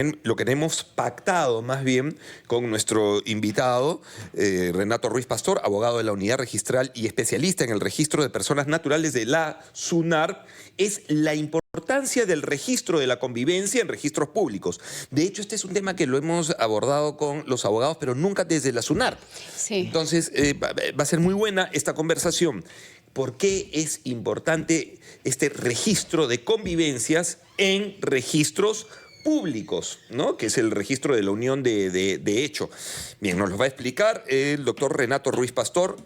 lo que hemos pactado más bien con nuestro invitado, Renato Ruiz Pastor, abogado de la Unidad Registral y especialista en el registro de personas naturales de la SUNARP, es la importancia del registro de la convivencia en registros públicos. De hecho, este es un tema que lo hemos abordado con los abogados, pero nunca desde la SUNARP. Sí. Entonces, va a ser muy buena esta conversación. ¿Por qué es importante este registro de convivencias en registros públicos, ¿no? Que es el registro de la unión de hecho? Bien, nos lo va a explicar el doctor Renato Ruiz Pastor,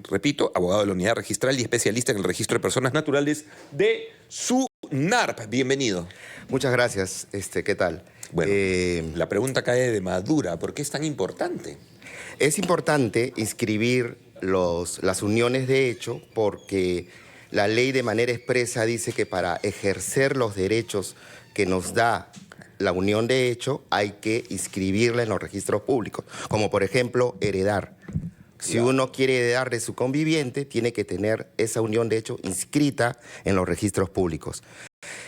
repito, abogado de la Unidad Registral y especialista en el registro de personas naturales de SUNARP. Bienvenido. Muchas gracias. ¿Qué tal? Bueno, la pregunta cae de madura. ¿Por qué es tan importante? Es importante inscribir las uniones de hecho porque la ley de manera expresa dice que para ejercer los derechos que nos da la unión de hecho hay que inscribirla en los registros públicos, como por ejemplo heredar. Si uno quiere heredar de su conviviente, tiene que tener esa unión de hecho inscrita en los registros públicos.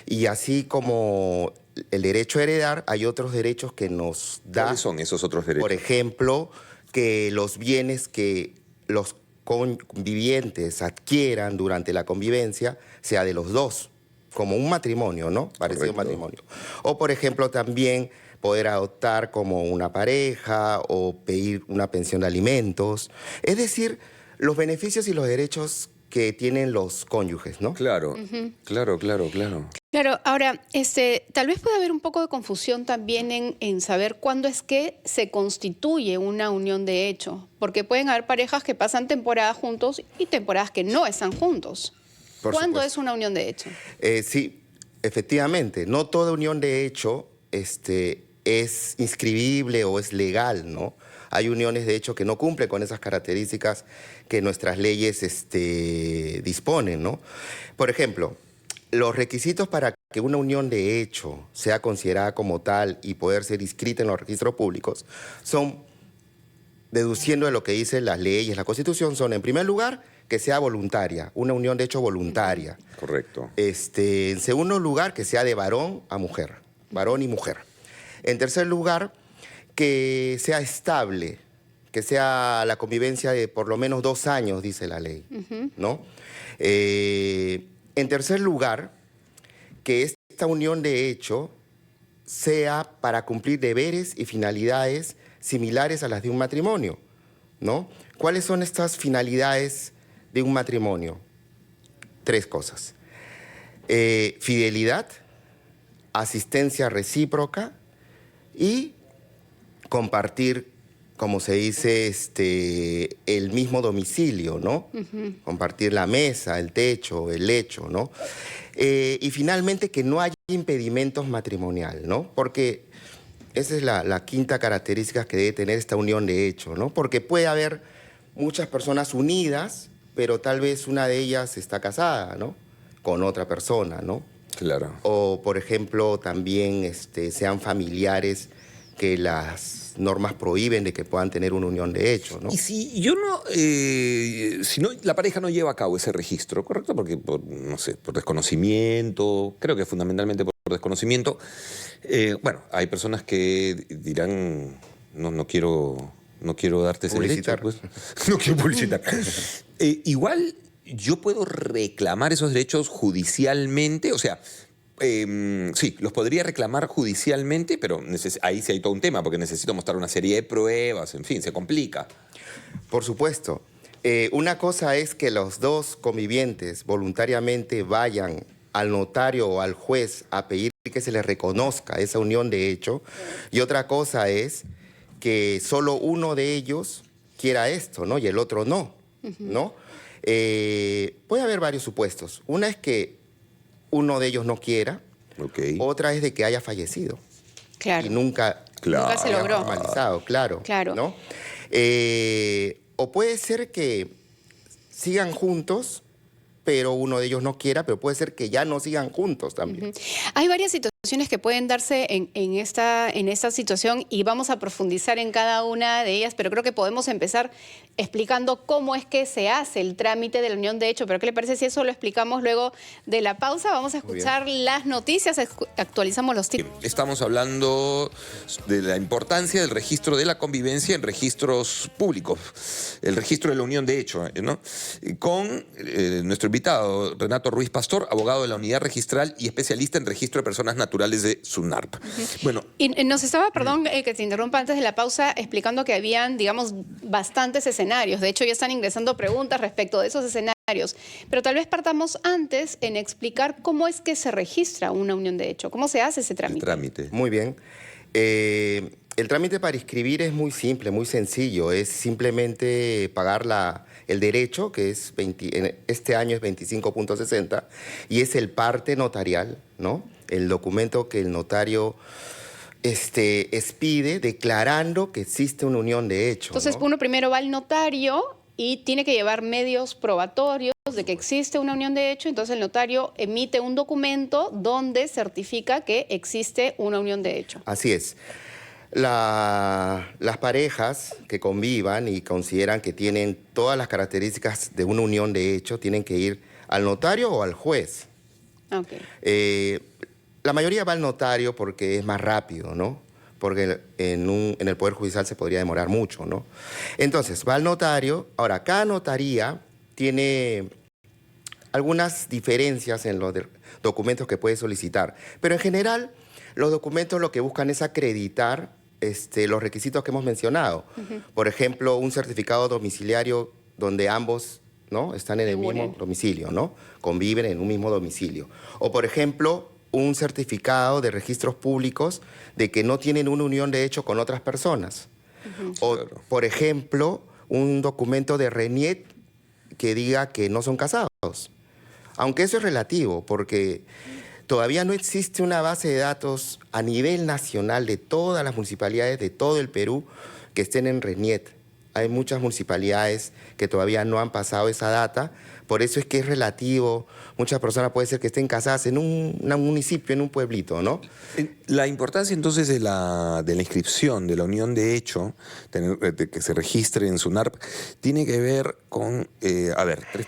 Y así como el derecho a heredar, hay otros derechos que nos da. ¿Cuáles son esos otros derechos? Por ejemplo, que los bienes que los convivientes adquieran durante la convivencia sea de los dos, como un matrimonio, ¿no? Parecido a un matrimonio. O, por ejemplo, también poder adoptar como una pareja o pedir una pensión de alimentos. Es decir, los beneficios y los derechos que tienen los cónyuges, ¿no? Claro, claro. Claro, ahora, tal vez puede haber un poco de confusión también en saber cuándo es que se constituye una unión de hecho, porque pueden haber parejas que pasan temporadas juntos y temporadas que no están juntos. ¿Cuándo es una unión de hecho? Sí, efectivamente, no toda unión de hecho es inscribible o es legal, ¿no? Hay uniones de hecho que no cumplen con esas características que nuestras leyes disponen, ¿no? Por ejemplo, los requisitos para que una unión de hecho sea considerada como tal y poder ser inscrita en los registros públicos son, deduciendo de lo que dicen las leyes, la Constitución, son en primer lugar que sea voluntaria, una unión de hecho voluntaria. Correcto. En segundo lugar, que sea de varón a mujer, varón y mujer. En tercer lugar, que sea estable, que sea la convivencia de por lo menos 2 años, dice la ley, ¿no? En tercer lugar, que esta unión de hecho sea para cumplir deberes y finalidades similares a las de un matrimonio, ¿no? ¿Cuáles son estas finalidades de un matrimonio? 3 cosas. Fidelidad, asistencia recíproca y compartir, como se dice, el mismo domicilio, ¿no? Compartir la mesa, el techo, el lecho, ¿no? Y finalmente que no haya impedimentos matrimonial, ¿no? Porque esa es la quinta característica que debe tener esta unión de hecho, ¿no? Porque puede haber muchas personas unidas, pero tal vez una de ellas está casada, ¿no? Con otra persona, ¿no? Claro. O, por ejemplo, también sean familiares que las normas prohíben de que puedan tener una unión de hecho, ¿no? Y si yo no, si no, la pareja no lleva a cabo ese registro, ¿correcto? Porque, no sé, por desconocimiento, creo que fundamentalmente por desconocimiento, bueno, hay personas que dirán, no quiero darte ese derecho, pues. No quiero publicitar. Igual yo puedo reclamar esos derechos judicialmente, o sea, sí, los podría reclamar judicialmente, pero ahí sí hay todo un tema, porque necesito mostrar una serie de pruebas, en fin, se complica. Por supuesto. Una cosa es que los dos convivientes voluntariamente vayan al notario o al juez a pedir que se les reconozca esa unión de hecho, y otra cosa es que solo uno de ellos quiera esto, ¿no? Y el otro no, ¿no? Puede haber varios supuestos. Una es que uno de ellos no quiera, otra es de que haya fallecido. Claro. Y nunca se logró. Formalizado, claro. ¿No? O puede ser que sigan juntos, pero uno de ellos no quiera, pero puede ser que ya no sigan juntos también. Hay varias situaciones. situaciones que pueden darse en esta situación y vamos a profundizar en cada una de ellas, pero creo que podemos empezar explicando cómo es que se hace el trámite de la unión de hecho. Pero ¿qué le parece si eso lo explicamos luego de la pausa? Vamos a escuchar las noticias, actualizamos los tips. Estamos hablando de la importancia del registro de la convivencia en registros públicos, el registro de la unión de hecho, ¿no? Con nuestro invitado, Renato Ruiz Pastor, abogado de la unidad registral y especialista en registro de personas naturales de SUNARP. Bueno, y nos estaba, perdón que te interrumpa antes de la pausa, explicando que habían, digamos, bastantes escenarios. De hecho, ya están ingresando preguntas respecto de esos escenarios. Pero tal vez partamos antes en explicar cómo es que se registra una unión de hecho, cómo se hace ese trámite. el trámite. Muy bien. El trámite para inscribir es muy simple, muy sencillo. Es simplemente pagar el derecho, que es este año es 25.60, y es el parte notarial, ¿no? El documento que el notario expide declarando que existe una unión de hecho. Entonces, ¿no? uno primero va al notario y tiene que llevar medios probatorios de que existe una unión de hecho. Entonces, el notario emite un documento donde certifica que existe una unión de hecho. Así es. Las parejas que convivan y consideran que tienen todas las características de una unión de hecho tienen que ir al notario o al juez. Okay. La mayoría va al notario porque es más rápido, ¿no? Porque en el Poder Judicial se podría demorar mucho, ¿no? Entonces, va al notario. Ahora, cada notaría tiene algunas diferencias en los documentos que puede solicitar. Pero en general, los documentos lo que buscan es acreditar los requisitos que hemos mencionado. Por ejemplo, un certificado domiciliario donde ambos, ¿no?, están en el mismo domicilio, ¿no? Conviven en un mismo domicilio. O, por ejemplo, un certificado de registros públicos de que no tienen una unión de hecho con otras personas. O, por ejemplo, un documento de RENIEC que diga que no son casados. Aunque eso es relativo, porque todavía no existe una base de datos a nivel nacional de todas las municipalidades de todo el Perú que estén en RENIEC. Hay muchas municipalidades que todavía no han pasado esa data, por eso es que es relativo. Muchas personas puede ser que estén casadas en un municipio, en un pueblito, ¿no? La importancia entonces de la inscripción, de la unión de hecho, de que se registre en SUNARP, tiene que ver con, 3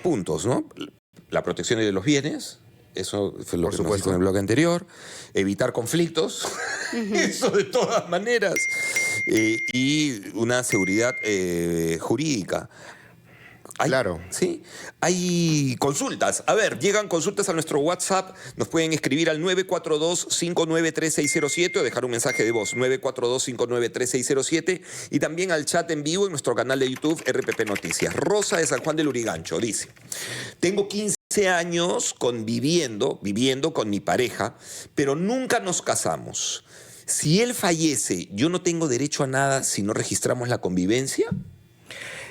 puntos, ¿no? La protección de los bienes, eso fue lo que nos dijo en el bloque anterior, evitar conflictos, eso de todas maneras, y una seguridad jurídica. Claro. Sí, hay consultas. A ver, llegan consultas a nuestro WhatsApp. Nos pueden escribir al 942-593607 o dejar un mensaje de voz, 942-593607, y también al chat en vivo en nuestro canal de YouTube RPP Noticias. Rosa de San Juan del Lurigancho dice: tengo 15 años viviendo con mi pareja, pero nunca nos casamos. Si él fallece, ¿yo no tengo derecho a nada si no registramos la convivencia?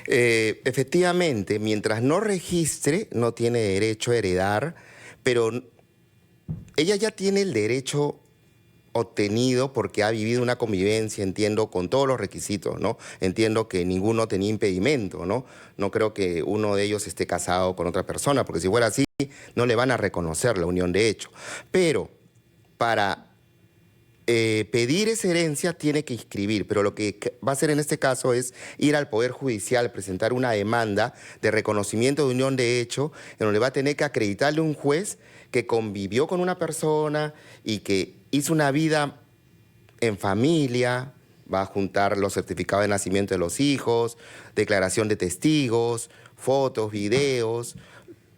Efectivamente, mientras no registre, no tiene derecho a heredar, pero ella ya tiene el derecho obtenido porque ha vivido una convivencia, entiendo, con todos los requisitos, ¿no? Entiendo que ninguno tenía impedimento, ¿no? No creo que uno de ellos esté casado con otra persona, porque si fuera así, no le van a reconocer la unión de hecho. Pero para pedir esa herencia tiene que inscribir, pero lo que va a hacer en este caso es ir al Poder Judicial, presentar una demanda de reconocimiento de unión de hecho, en donde va a tener que acreditarle a un juez que convivió con una persona y que hizo una vida en familia, va a juntar los certificados de nacimiento de los hijos, declaración de testigos, fotos, videos,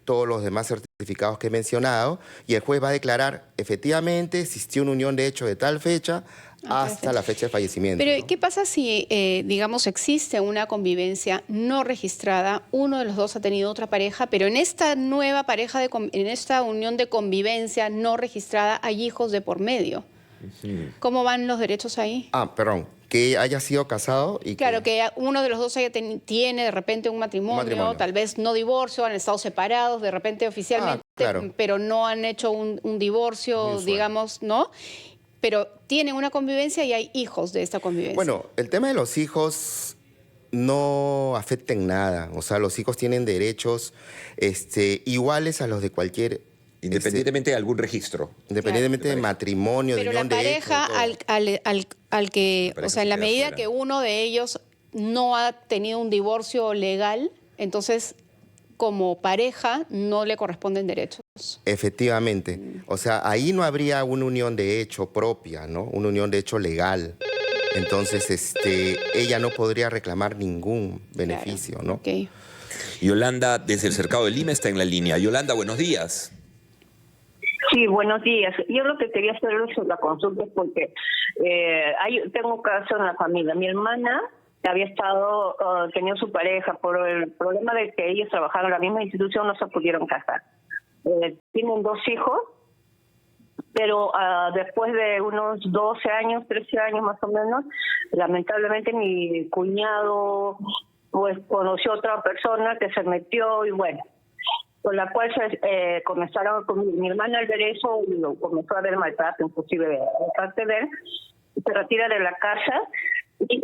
todos los demás certificados que he mencionado, y el juez va a declarar efectivamente existió una unión de hecho de tal fecha hasta la fecha de fallecimiento. Pero, ¿no? ¿qué pasa si, digamos, existe una convivencia no registrada, uno de los dos ha tenido otra pareja, pero en esta nueva pareja, en esta unión de convivencia no registrada hay hijos de por medio? ¿Cómo van los derechos ahí? Perdón, que haya sido casado y claro, que uno de los dos tiene de repente un matrimonio, tal vez no divorcio, han estado separados de repente oficialmente, claro, pero no han hecho un divorcio, digamos, ¿no? Pero tienen una convivencia y hay hijos de esta convivencia. Bueno, el tema de los hijos no afecta en nada. O sea, los hijos tienen derechos iguales a los de cualquier Independientemente de algún registro. Independientemente de matrimonio, de Pero la unión de hecho, pareja, todo. al que, La pareja o sea, en se la queda medida fuera. que uno de ellos no ha tenido un divorcio legal, entonces como pareja no le corresponden derechos. Efectivamente. O sea, ahí no habría una unión de hecho propia, ¿no? Una unión de hecho legal. Entonces, ella no podría reclamar ningún beneficio, Claro. ¿no? Ok. Yolanda, desde el Cercado de Lima, está en la línea. Yolanda, buenos días. Sí, buenos días. Yo lo que quería hacer es la consulta es porque tengo un caso en la familia. Mi hermana había tenía su pareja por el problema de que ellos trabajaban en la misma institución, no se pudieron casar. Tienen 2 hijos, pero después de unos 12 años, 13 años más o menos, lamentablemente mi cuñado pues conoció a otra persona que se metió y bueno, con la cual comenzaron con mi hermana al ver eso, y lo comenzó a ver maltrato, inclusive de parte de él, se retira de la casa y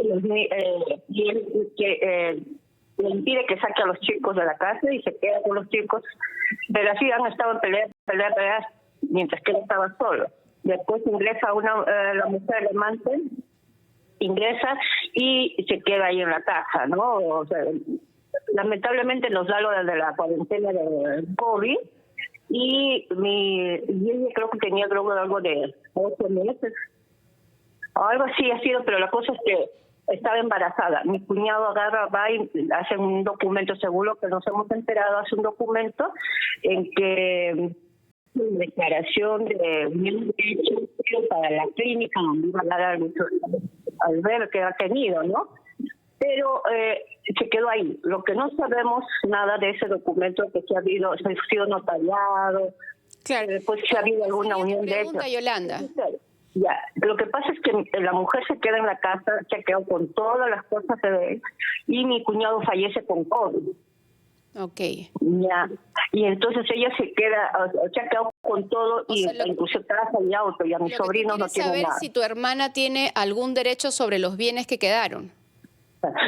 él le impide que saque a los chicos de la casa y se queda con los chicos, pero así han estado en peleas, mientras que él estaba solo. Después ingresa la mujer, el amante, ingresa y se queda ahí en la casa, ¿no? O sea, lamentablemente nos da lo de la cuarentena de COVID y ella creo que tenía algo de 8 meses, algo así ha sido, pero la cosa es que estaba embarazada. Mi cuñado va y hace un documento, según lo que nos hemos enterado, hace un documento en que declaración de unión de hecho para la clínica donde iba a dar al bebé que ha tenido, ¿no? Pero se quedó ahí. Lo que no sabemos nada de ese documento que se ha sido notariado, Claro. después si ha habido alguna Sería mi unión de hecho. pregunta, Yolanda. Ya, lo que pasa es que la mujer se queda en la casa, se quedó con todas las cosas de él, y mi cuñado fallece con COVID. Ok. Ya, y entonces ella se ha quedado con todo, O y sea, incluso casa y auto, y a mis Lo que tú sobrinos no quieres tienen saber nada. si tu hermana tiene algún derecho sobre los bienes que quedaron.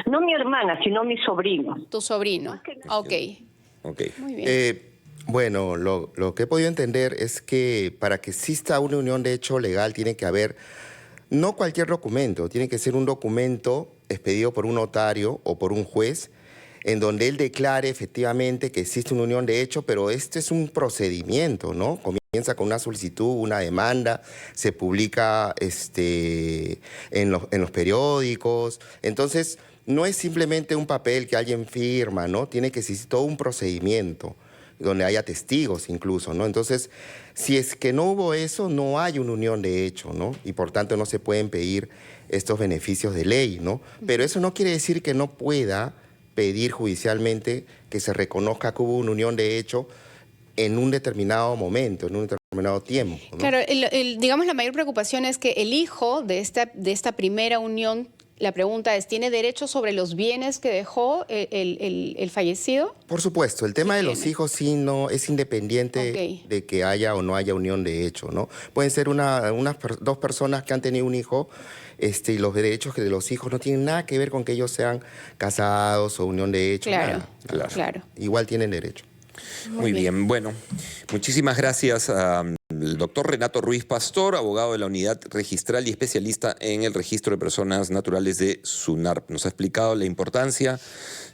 No mi hermana, sino mis sobrinos. Tu sobrino. Ok. Ok. Muy bien. Bueno, lo que he podido entender es que para que exista una unión de hecho legal tiene que haber, no cualquier documento, tiene que ser un documento expedido por un notario o por un juez en donde él declare efectivamente que existe una unión de hecho, pero este es un procedimiento, ¿no? Comienza con una solicitud, una demanda, se publica en los periódicos. Entonces, no es simplemente un papel que alguien firma, ¿no? Tiene que existir todo un procedimiento donde haya testigos incluso, ¿no? Entonces, si es que no hubo eso, no hay una unión de hecho, ¿no? Y por tanto no se pueden pedir estos beneficios de ley, ¿no? Pero eso no quiere decir que no pueda pedir judicialmente que se reconozca que hubo una unión de hecho en un determinado momento, en un determinado tiempo, ¿no? Claro, digamos la mayor preocupación es que el hijo de esta primera unión, la pregunta es, ¿tiene derecho sobre los bienes que dejó el fallecido? Por supuesto, el tema de los tiene. hijos sí no es independiente Ok. de que haya o no haya unión de hecho, ¿no? Pueden ser dos personas que han tenido un hijo, y los derechos de los hijos no tienen nada que ver con que ellos sean casados o unión de hecho. Claro, nada. claro. Igual tienen derecho. Muy bien. Bueno, muchísimas gracias al doctor Renato Ruiz Pastor, abogado de la Unidad Registral y especialista en el registro de personas naturales de SUNARP. Nos ha explicado la importancia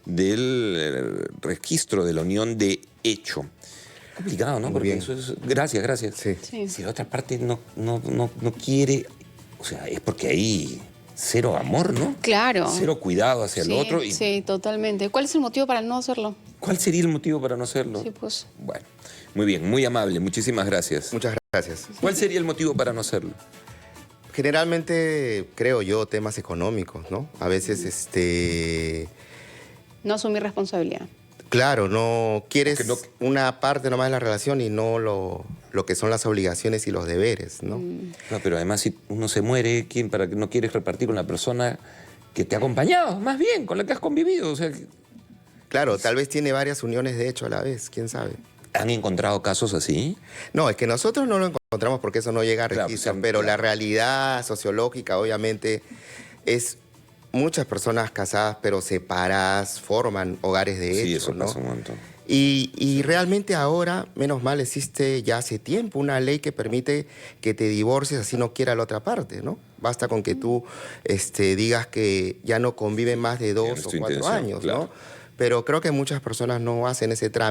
del registro de la unión de hecho. Complicado, ¿no? Muy Porque bien. eso es... Gracias. Sí. Sí. Si la otra parte no quiere, o sea, es porque hay cero amor, ¿no? Claro. Cero cuidado hacia el otro. Y Sí, totalmente. ¿Cuál es el motivo para no hacerlo? ¿cuál sería el motivo para no hacerlo? Sí, pues. Bueno, muy bien, muy amable, muchísimas gracias. Muchas gracias. ¿Cuál sería el motivo para no hacerlo? Generalmente, creo yo, temas económicos, ¿no? A veces, No asumir responsabilidad. claro, no quieres Porque una parte nomás de la relación y no lo que son las obligaciones y los deberes, ¿no? No, pero además si uno se muere, ¿quién para que no quieres repartir con la persona que te ha acompañado? Más bien, con la que has convivido. O sea, Claro, tal vez tiene varias uniones de hecho a la vez, quién sabe. ¿han encontrado casos así? No, es que nosotros no lo encontramos porque eso no llega a Claro, registro, pues, pero claro. la realidad sociológica obviamente es muchas personas casadas pero separadas forman hogares de Sí, hecho, eso ¿no? pasa un montón. Y realmente ahora, menos mal, existe ya hace tiempo una ley que permite que te divorcies así no quiera la otra parte, ¿no? Basta con que tú digas que ya no conviven más de 2 es o tu 4 intención, años, claro. ¿no? Pero creo que muchas personas no hacen ese trámite.